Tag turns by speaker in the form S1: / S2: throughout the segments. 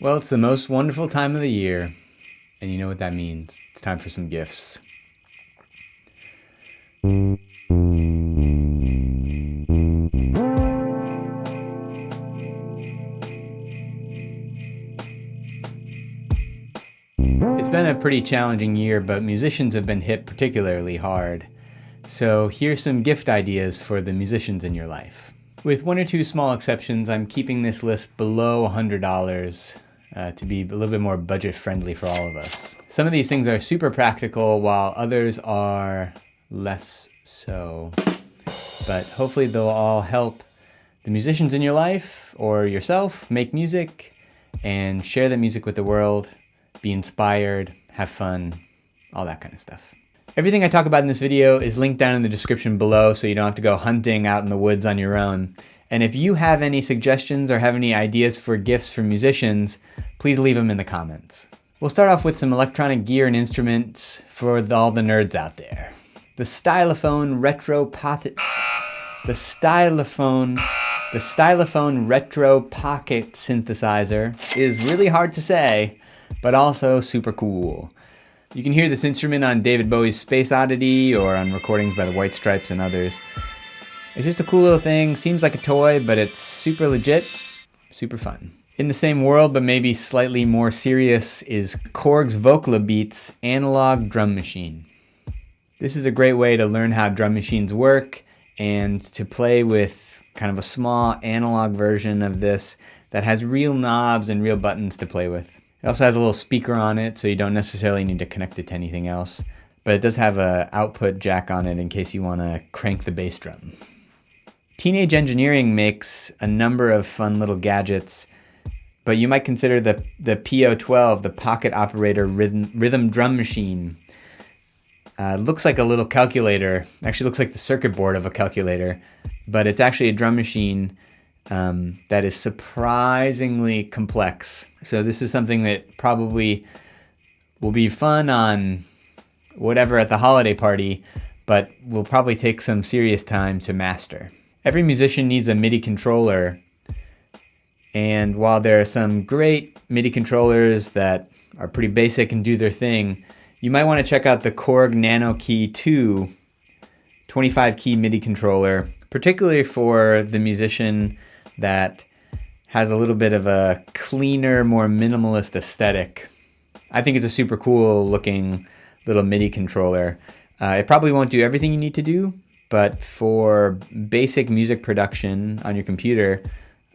S1: Well, it's the most wonderful time of the year, and you know what that means. It's time for some gifts. It's been a pretty challenging year, but musicians have been hit particularly hard. So here's some gift ideas for the musicians in your life. With one or two small exceptions, I'm keeping this list below $100 to be a little bit more budget friendly for all of us. Some of these things are super practical while others are less so. But hopefully they'll all help the musicians in your life or yourself make music and share the music with the world, be inspired, have fun, all that kind of stuff. Everything I talk about in this video is linked down in the description below so you don't have to go hunting out in the woods on your own. And if you have any suggestions or have any ideas for gifts for musicians, please leave them in the comments. We'll start off with some electronic gear and instruments for all the nerds out there. The Stylophone Retro Pocket synthesizer is really hard to say, but also super cool. You can hear this instrument on David Bowie's Space Oddity or on recordings by the White Stripes and others. It's just a cool little thing, seems like a toy, but it's super legit, super fun. In the same world, but maybe slightly more serious, is Korg's Vocalabeats analog drum machine. This is a great way to learn how drum machines work and to play with kind of a small analog version of this that has real knobs and real buttons to play with. It also has a little speaker on it, so you don't necessarily need to connect it to anything else. But it does have an output jack on it in case you want to crank the bass drum. Teenage Engineering makes a number of fun little gadgets, but you might consider the PO12, the Pocket Operator Rhythm Drum Machine. Looks like a little calculator. Actually looks like the circuit board of a calculator, but it's actually a drum machine that is surprisingly complex. So this is something that probably will be fun on whatever at the holiday party, but will probably take some serious time to master. Every musician needs a Midi controller, and while there are some great MIDI controllers that are pretty basic and do their thing, you might want to check out the Korg Nano Key 2 25 key MIDI controller, particularly for the musician that has a little bit of a cleaner, more minimalist aesthetic. I think it's a super cool looking little MIDI controller. It probably won't do everything you need to do, but for basic music production on your computer,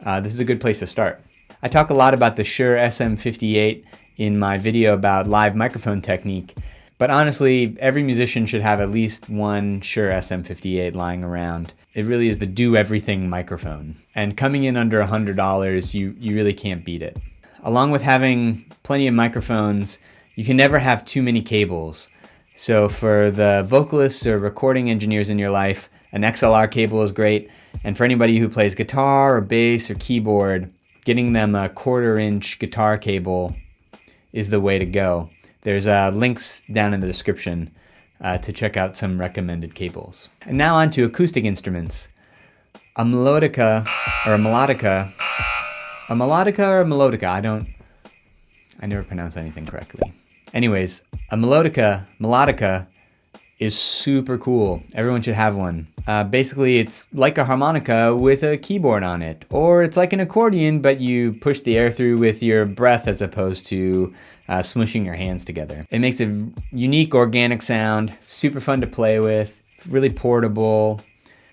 S1: this is a good place to start. I talk a lot about the Shure SM58 in my video about live microphone technique, but honestly, every musician should have at least one Shure SM58 lying around. It really is the do-everything microphone. And coming in under $100, you really can't beat it. Along with having plenty of microphones, you can never have too many cables. So for the vocalists or recording engineers in your life, an XLR cable is great. And for anybody who plays guitar or bass or keyboard, getting them a 1/4-inch guitar cable is the way to go. There's links down in the description to check out some recommended cables. And now on to acoustic instruments. A Melodica, I never pronounce anything correctly. Anyways, a Melodica is super cool. Everyone should have one. Basically, it's like a harmonica with a keyboard on it. Or it's like an accordion, but you push the air through with your breath as opposed to smushing your hands together. It makes a unique organic sound, super fun to play with, really portable,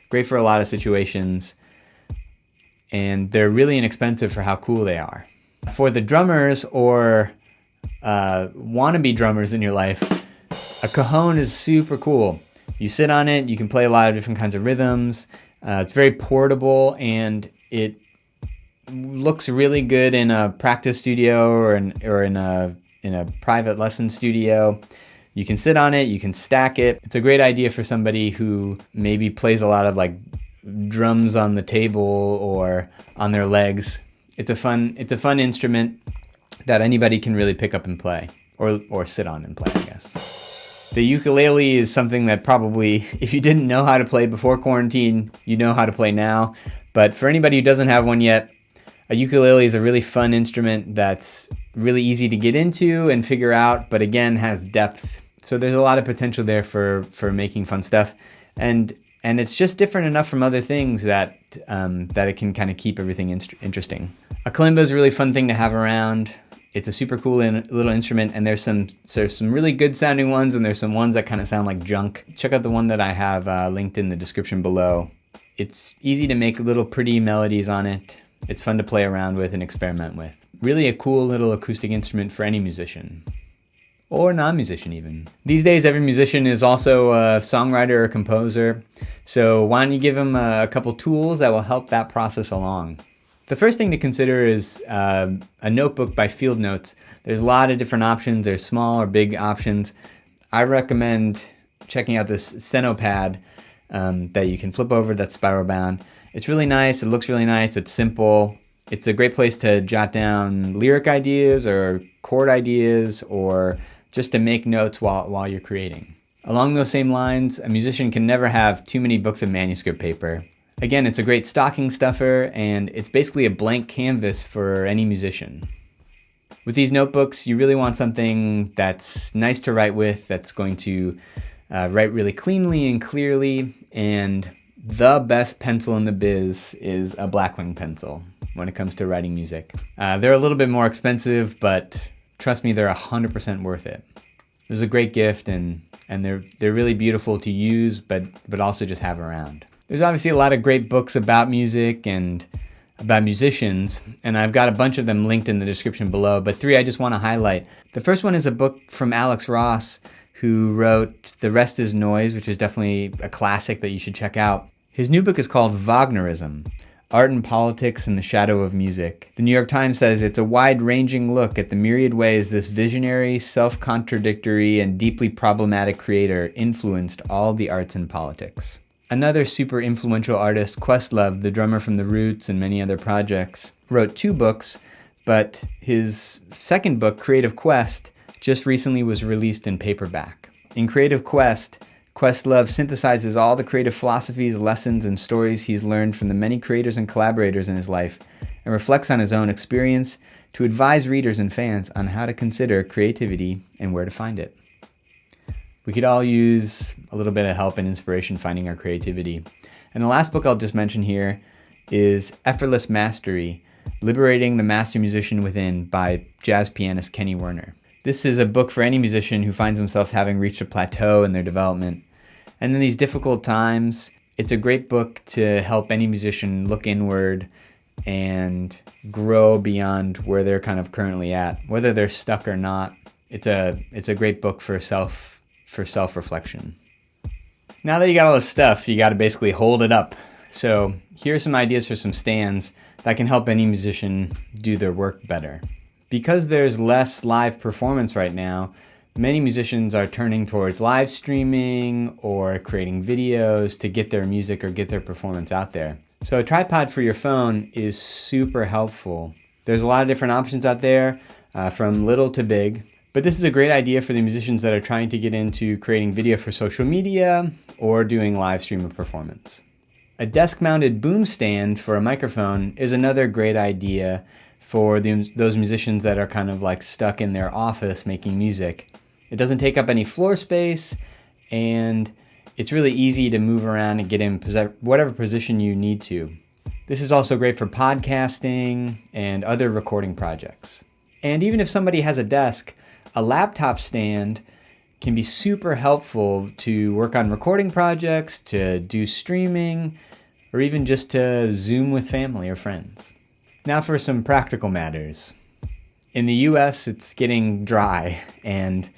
S1: great for a lot of situations, and they're really inexpensive for how cool they are. For the drummers or wannabe drummers in your life, a Cajon is super cool. You sit on it, you can play a lot of different kinds of rhythms. It's very portable, and it looks really good in a practice studio or in a private lesson studio. You can sit on it, you can stack it. It's a great idea for somebody who maybe plays a lot of like drums on the table or on their legs. It's a fun instrument that anybody can really pick up and play, or sit on and play, I guess. The ukulele is something that probably, if you didn't know how to play before quarantine, you know how to play now. But for anybody who doesn't have one yet, A ukulele is a really fun instrument that's really easy to get into and figure out, but again has depth. So there's a lot of potential there for making fun stuff, and it's just different enough from other things that it can kind of keep everything interesting. A kalimba is a really fun thing to have around. It's a super cool little instrument, and there's some really good sounding ones, and there's some ones that kind of sound like junk. Check out the one that I have linked in the description below. It's easy to make little pretty melodies on it. It's fun to play around with and experiment with. Really a cool little acoustic instrument for any musician. Or non-musician even. These days every musician is also a songwriter or composer, so why don't you give them a couple tools that will help that process along. The first thing to consider is a notebook by Field Notes. There's a lot of different options. There's small or big options. I recommend checking out this steno pad that you can flip over that's spiral bound. It's really nice. It looks really nice. It's simple. It's a great place to jot down lyric ideas or chord ideas or just to make notes while you're creating. Along those same lines, a musician can never have too many books of manuscript paper. Again, it's a great stocking stuffer, and it's basically a blank canvas for any musician. With these notebooks, you really want something that's nice to write with, that's going to write really cleanly and clearly, and the best pencil in the biz is a Blackwing pencil when it comes to writing music. They're a little bit more expensive, but trust me, they're 100% worth it. This is a great gift, and they're really beautiful to use, but also just have around. There's obviously a lot of great books about music and about musicians, and I've got a bunch of them linked in the description below, but 3 I just want to highlight. The first one is a book from Alex Ross, who wrote The Rest is Noise, which is definitely a classic that you should check out. His new book is called Wagnerism, Art and Politics in the Shadow of Music. The New York Times says it's a wide-ranging look at the myriad ways this visionary, self-contradictory, and deeply problematic creator influenced all the arts and politics. Another super influential artist, Questlove, the drummer from The Roots and many other projects, wrote 2 books, but his second book, Creative Quest, just recently was released in paperback. In Creative Quest, Questlove synthesizes all the creative philosophies, lessons, and stories he's learned from the many creators and collaborators in his life, and reflects on his own experience to advise readers and fans on how to consider creativity and where to find it. We could all use a little bit of help and inspiration finding our creativity. And the last book I'll just mention here is Effortless Mastery, Liberating the Master Musician Within by jazz pianist Kenny Werner. This is a book for any musician who finds himself having reached a plateau in their development. And in these difficult times, it's a great book to help any musician look inward and grow beyond where they're kind of currently at, whether they're stuck or not. It's a great book for self-reflection. Now that you got all this stuff, you got to basically hold it up. So here are some ideas for some stands that can help any musician do their work better. Because there's less live performance right now, many musicians are turning towards live streaming or creating videos to get their music or get their performance out there. So a tripod for your phone is super helpful. There's a lot of different options out there, from little to big. But this is a great idea for the musicians that are trying to get into creating video for social media or doing live stream of performance. A desk-mounted boom stand for a microphone is another great idea for those musicians that are kind of like stuck in their office making music. It doesn't take up any floor space, and it's really easy to move around and get in whatever position you need to. This is also great for podcasting and other recording projects. And even if somebody has a desk, a laptop stand can be super helpful to work on recording projects, to do streaming, or even just to Zoom with family or friends. Now for some practical matters. In the US, it's getting dry, and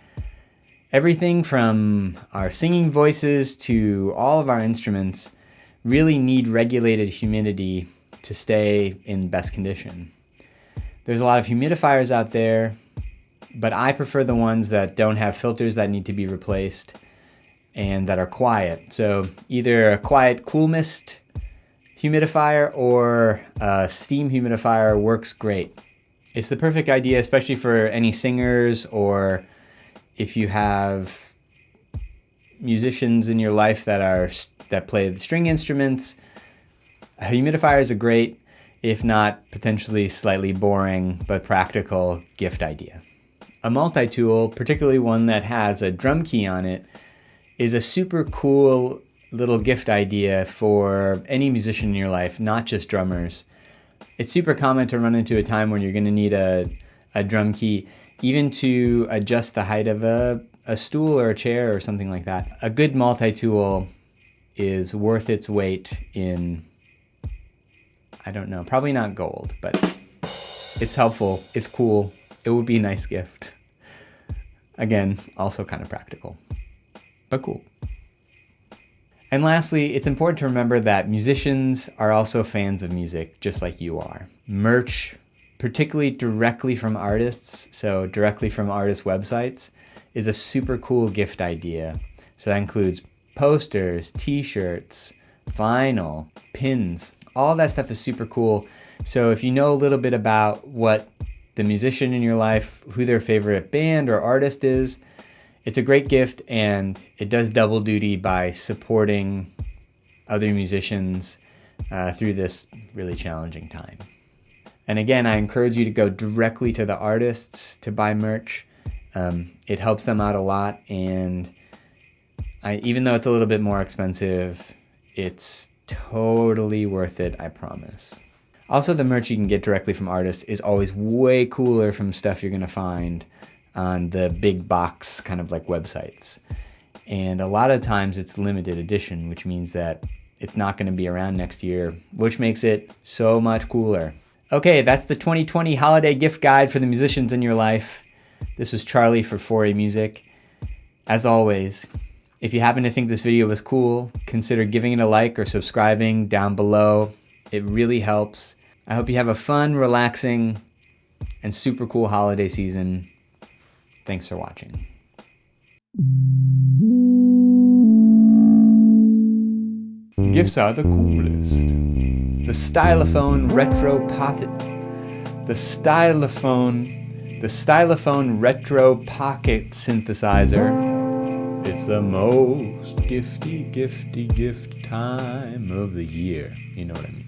S1: everything from our singing voices to all of our instruments really need regulated humidity to stay in best condition. There's a lot of humidifiers out there, but I prefer the ones that don't have filters that need to be replaced and that are quiet. So either a quiet cool mist humidifier or a steam humidifier works great. It's the perfect idea, especially for any singers or if you have musicians in your life that play the string instruments. A humidifier is a great. if not potentially slightly boring but practical gift idea. A multi-tool, particularly one that has a drum key on it, is a super cool little gift idea for any musician in your life, not just drummers. It's super common to run into a time when you're going to need a drum key, even to adjust the height of a stool or a chair or something like that. A good multi-tool is worth its weight in, I don't know, probably not gold, but it's helpful, it's cool, it would be a nice gift. Again, also kind of practical, but cool. And lastly, it's important to remember that musicians are also fans of music, just like you are. Merch, particularly directly from artists, so directly from artist websites, is a super cool gift idea. So that includes posters, t-shirts, vinyl, pins. All that stuff is super cool. So if you know a little bit about what the musician in your life, who their favorite band or artist is, it's a great gift, and it does double duty by supporting other musicians through this really challenging time. And again, I encourage you to go directly to the artists to buy merch. It helps them out a lot, and even though it's a little bit more expensive, it's totally worth it, I promise. Also, the merch you can get directly from artists is always way cooler from stuff you're going to find on the big box kind of like websites. And a lot of times it's limited edition, which means that it's not going to be around next year, which makes it so much cooler. Okay, that's the 2020 holiday gift guide for the musicians in your life. This was Charlie for 4A Music. As always, if you happen to think this video was cool, consider giving it a like or subscribing down below. It really helps. I hope you have a fun, relaxing, and super cool holiday season. Thanks for watching. Gifts are the coolest. The Stylophone Retro Pocket Synthesizer. It's the most gifty gift time of the year. You know what I mean.